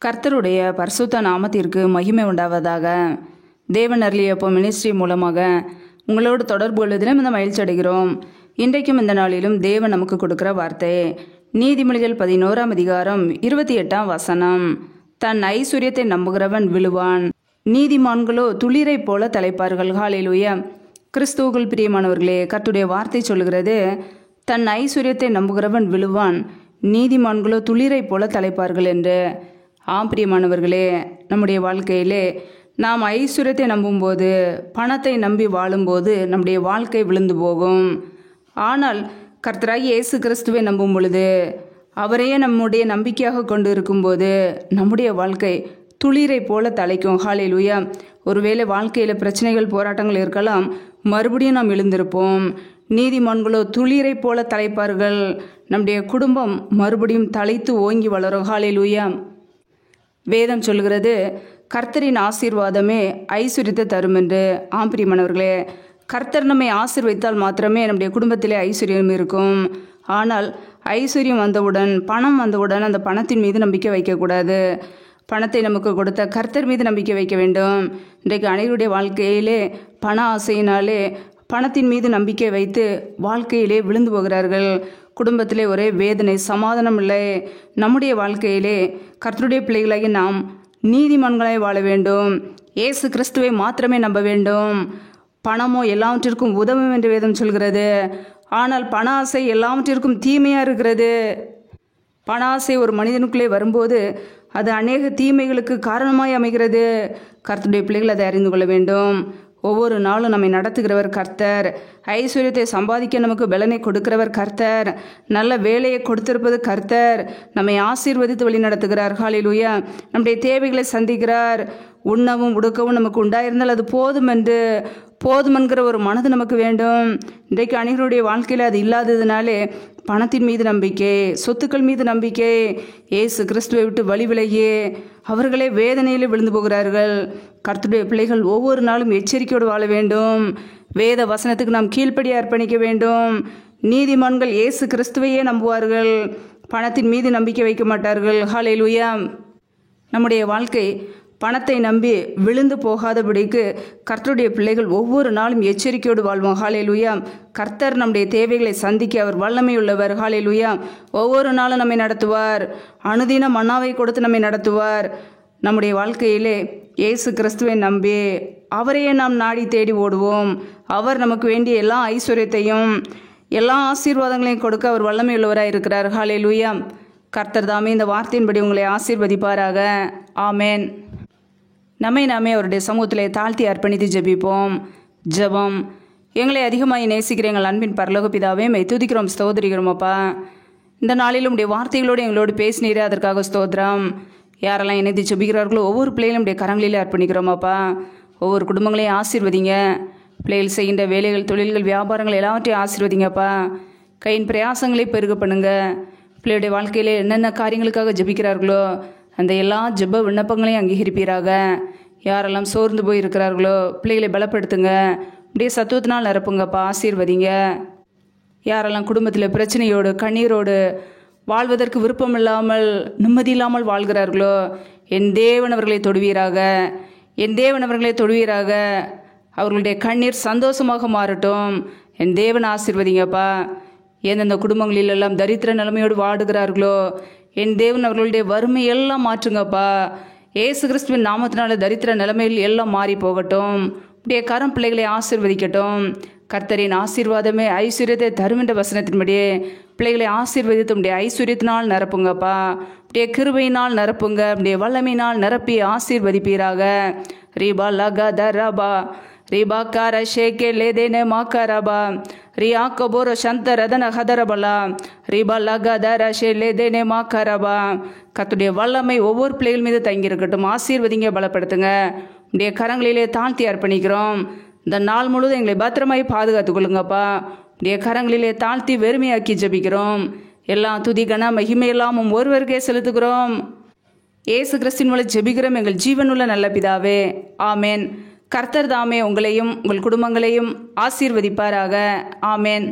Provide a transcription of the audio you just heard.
கர்த்தருடைய பரிசுத்த நாமத்திற்கு மகிமை உண்டாவதாக. தேவன் அருளியப்போ மினிஸ்ட்ரி மூலமாக உங்களோடு தொடர்பு கொள்வதிலும் இந்த மகிழ்ச்சி அடைகிறோம். இன்றைக்கும் இந்த நாளிலும் தேவன் நமக்கு கொடுக்கிற வார்த்தை நீதிமொழிகள் 11ஆம் அதிகாரம் 28ஆம் வசனம். தன் ஐஸ்வர்யத்தை நம்புகிறவன் விழுவான், நீதிமான்களோ துளிரை போல தலைப்பார்கள். ஹல்லேலூயா. கிறிஸ்துவுக்குள் பிரியமானவர்களே, கர்த்தருடைய வார்த்தை சொல்லுகிறது, தன் ஐஸ்வர்யத்தை நம்புகிறவன் விழுவான், நீதிமான்களோ துளிரை போல தலைப்பார்கள் என்று. பிரியமானவர்களே, நம்முடைய வாழ்க்கையிலே நாம் ஐஸ்வர்யத்தை நம்பும்போது, பணத்தை நம்பி வாழும்போது நம்முடைய வாழ்க்கை விழுந்து போகும். ஆனால் கர்த்தராகிய இயேசு கிறிஸ்துவை நம்பும் பொழுது, அவரையே நம்முடைய நம்பிக்கையாக கொண்டு இருக்கும்போது நம்முடைய வாழ்க்கை துளிரை போல தலைக்கும். ஹல்லேலூயா. ஒருவேளை வாழ்க்கையில் பிரச்சனைகள் போராட்டங்கள் இருக்கலாம், மறுபடியும் நாம் எழுந்திருப்போம். நீதிமான்களோ துளிரை போல தலைப்பார்கள். நம்முடைய குடும்பம் மறுபடியும் தலைத்து ஓங்கி வளரும். ஹல்லேலூயா. வேதம் சொல்கிறது, கர்த்தரின் ஆசீர்வாதமே ஐஸ்வர்யத்தை தரும் என்று. பிரியமானவர்களே, கர்த்தர் நம்மை ஆசீர்வதித்தால் மாத்திரமே நம்முடைய குடும்பத்திலே ஐஸ்வர்யம் இருக்கும். ஆனால் ஐஸ்வர்யம் வந்தவுடன், பணம் வந்தவுடன் அந்த பணத்தின் மீது நம்பிக்கை வைக்கக்கூடாது. பணத்தை நமக்கு கொடுத்த கர்த்தர் மீது நம்பிக்கை வைக்க வேண்டும். இன்றைக்கு அனைவருடைய வாழ்க்கையிலே பண ஆசையினாலே பணத்தின் மீது நம்பிக்கை வைத்து வாழ்க்கையிலே விழுந்து போகிறார்கள். குடும்பத்திலே ஒரே வேதனை, சமாதானம் இல்லை. நம்முடைய வாழ்க்கையிலே கர்த்தருடைய பிள்ளைகளாகி நாம் நீதிமான்களாய் வாழ வேண்டும். இயேசு கிறிஸ்துவை மாத்திரமே நம்ப வேண்டும். பணமோ எல்லாவற்றிற்கும் உதவும் என்று வேதம் சொல்கிறது. ஆனால் பண ஆசை எல்லாவற்றிற்கும் தீமையாக இருக்கிறது. பண ஆசை ஒரு மனிதனுக்குள்ளே வரும்போது அது அநேக தீமைகளுக்கு காரணமாய் அமைகிறது. கர்த்தருடைய பிள்ளைகள் அதை அறிந்து கொள்ள வேண்டும். ஒவ்வொரு நாளும் நம்மை நடத்துகிறவர் கர்த்தர். ஐஸ்வர்யத்தை சம்பாதிக்க நமக்கு பலனை கொடுக்கிறவர் கர்த்தர். நல்ல வேலையை கொடுத்திருப்பது கர்த்தர். நம்மை ஆசீர்வதித்து வழி நடத்துகிறார். ஹல்லேலூயா. நம்முடைய தேவைகளை சந்திக்கிறார். உண்ணவும் உடுக்கவும் நமக்கு உண்டாயிருந்தால் அது போதும் என்கிற ஒரு மனது நமக்கு வேண்டும். இன்றைக்கு அனைவருடைய வாழ்க்கையில் அது இல்லாததுனாலே பணத்தின் மீது நம்பிக்கை, சொத்துக்கள் மீது நம்பிக்கை, இயேசு கிறிஸ்துவை விட்டு வழி விலகி அவர்களே வேதனையிலே விழுந்து போகிறார்கள். கர்த்தருடைய பிள்ளைகள் ஒவ்வொரு நாளும் எச்சரிக்கையோடு வாழ வேண்டும். வேத வசனத்துக்கு நாம் கீழ்ப்படிய அர்ப்பணிக்க வேண்டும். நீதிமான்கள் இயேசு கிறிஸ்துவையே நம்புவார்கள், பணத்தின் மீது நம்பிக்கை வைக்க மாட்டார்கள். ஹல்லேலூயா. நம்முடைய வாழ்க்கை பணத்தை நம்பி விழுந்து போகாதபடிக்கு கர்த்தருடைய பிள்ளைகள் ஒவ்வொரு நாளும் எச்சரிக்கையோடு வாழ்வோம். ஹல்லேலூயா. கர்த்தர் நம்முடைய தேவைகளை சந்திக்க அவர் வல்லமை உள்ளவர். ஹல்லேலூயா. ஒவ்வொரு நாளும் நம்மை நடத்துவார். அனுதின மன்னாவை கொடுத்து நம்மை நடத்துவார். நம்முடைய வாழ்க்கையிலே இயேசு கிறிஸ்துவை நம்பி அவரையே நாம் நாடி தேடி ஓடுவோம். அவர் நமக்கு வேண்டிய எல்லா ஐஸ்வர்யத்தையும் எல்லா ஆசீர்வாதங்களையும் கொடுக்க அவர் வல்லமை உள்ளவராக இருக்கிறார். ஹல்லேலூயா. கர்த்தர் தாமே இந்த வார்த்தையின்படி உங்களை ஆசீர்வதிப்பாராக. ஆமேன். நாமே அவருடைய சமூகத்திலே தாழ்த்தி அர்ப்பணித்து ஜெபிப்போம். ஜெபம். எங்களை அதிகமாக நேசிக்கிற எங்கள் அன்பின் பரலோக பிதாவே, மை துதிக்கிறோம், ஸ்தோத்திரிக்கிறோம் அப்பா. இந்த நாளிலும் உடைய வார்த்தைகளோடு எங்களோடு பேசினீரே, அதற்காக ஸ்தோத்திரம். யாரெல்லாம் இணைந்து ஜெபிக்கிறார்களோ ஒவ்வொரு பிள்ளைகளும் உடைய கரங்களிலே அர்ப்பணிக்கிறோம் அப்பா. ஒவ்வொரு குடும்பங்களையும் ஆசீர்வதிங்க. பிள்ளைகள் செய்கின்ற வேலைகள், தொழில்கள், வியாபாரங்கள் எல்லாவற்றையும் ஆசீர்வதிங்கப்பா. கையின் பிரயாசங்களை பெருக பண்ணுங்க. பிள்ளையுடைய வாழ்க்கையில் என்னென்ன காரியங்களுக்காக ஜெபிக்கிறார்களோ அந்த எல்லா ஜெப விண்ணப்பங்களையும் அங்கீகரிப்பீராக. யாரெல்லாம் சோர்ந்து போய் இருக்கிறார்களோ பிள்ளைகளை பலப்படுத்துங்க. அப்படியே சத்துவத்தினால் நிரப்புங்கப்பா, ஆசீர்வதிங்க. யாரெல்லாம் குடும்பத்தில் பிரச்சனையோடு கண்ணீரோடு வாழ்வதற்கு விருப்பம் இல்லாமல் நிம்மதி இல்லாமல் வாழ்கிறார்களோ என் தேவன் அவர்களை தொடுவீராக. என் தேவன் அவர்களை தொடுவீராக. அவர்களுடைய கண்ணீர் சந்தோஷமாக மாறட்டும். என் தேவன் ஆசீர்வதிங்கப்பா. எந்தெந்த குடும்பங்களில் எல்லாம் தரித்திர நிலைமையோடு வாடுகிறார்களோ என் தேவன் அவர்களுடைய வறுமை எல்லாம் மாற்றுங்கப்பா. இயேசு கிறிஸ்துவின் நாமத்தினால தரித்திர நிலைமையில் எல்லாம் மாறி போகட்டும். அப்படியே கரம் பிள்ளைகளை ஆசீர்வதிக்கட்டும். கர்த்தரின் ஆசீர்வாதமே ஐஸ்வர்யத்தை தரும் என்ற வசனத்தின்படியே பிள்ளைகளை ஆசீர்வதித்து உடைய ஐஸ்வர்யத்தினால் நிரப்புங்கப்பா. அப்படியே கிருபையினால் நிரப்புங்க. அப்படியே வல்லமையினால் நிரப்பி ஆசீர்வதிப்பீராக. ரீபா லகா தரபா ரீபா கார ஷேகே லேதேனே மாக்காரபா ரியா கபோரோ சந்த ரதன ஹதரபலா ரீபா லகா தர ஷே லேதேனே மாக்காரபா. கர்த்தருடைய வல்லமை ஒவ்வொரு பிள்ளைகள் மீது தங்கியிருக்கட்டும். ஆசீர்வதிங்க, பலப்படுத்துங்க. உடைய கரங்களிலே தாழ்த்தி அர்ப்பணிக்கிறோம். இந்த நாள் முழுவதும் எங்களை பத்திரமாய் பாதுகாத்து கொள்ளுங்கப்பா. உடைய கரங்களிலே தாழ்த்தி வெறுமையாக்கி ஜெபிக்கிறோம். எல்லா துதி கன மகிமையெல்லாம் ஒருவருக்கே செலுத்துகிறோம். இயேசு கிறிஸ்துவின் மூலம் ஜெபிக்கிறோம் எங்கள் ஜீவனுள்ள நல்ல பிதாவே. ஆமேன். கர்த்தர் தாமே உங்களையும் உங்கள் குடும்பங்களையும் ஆசீர்வதிப்பாராக. ஆமேன்.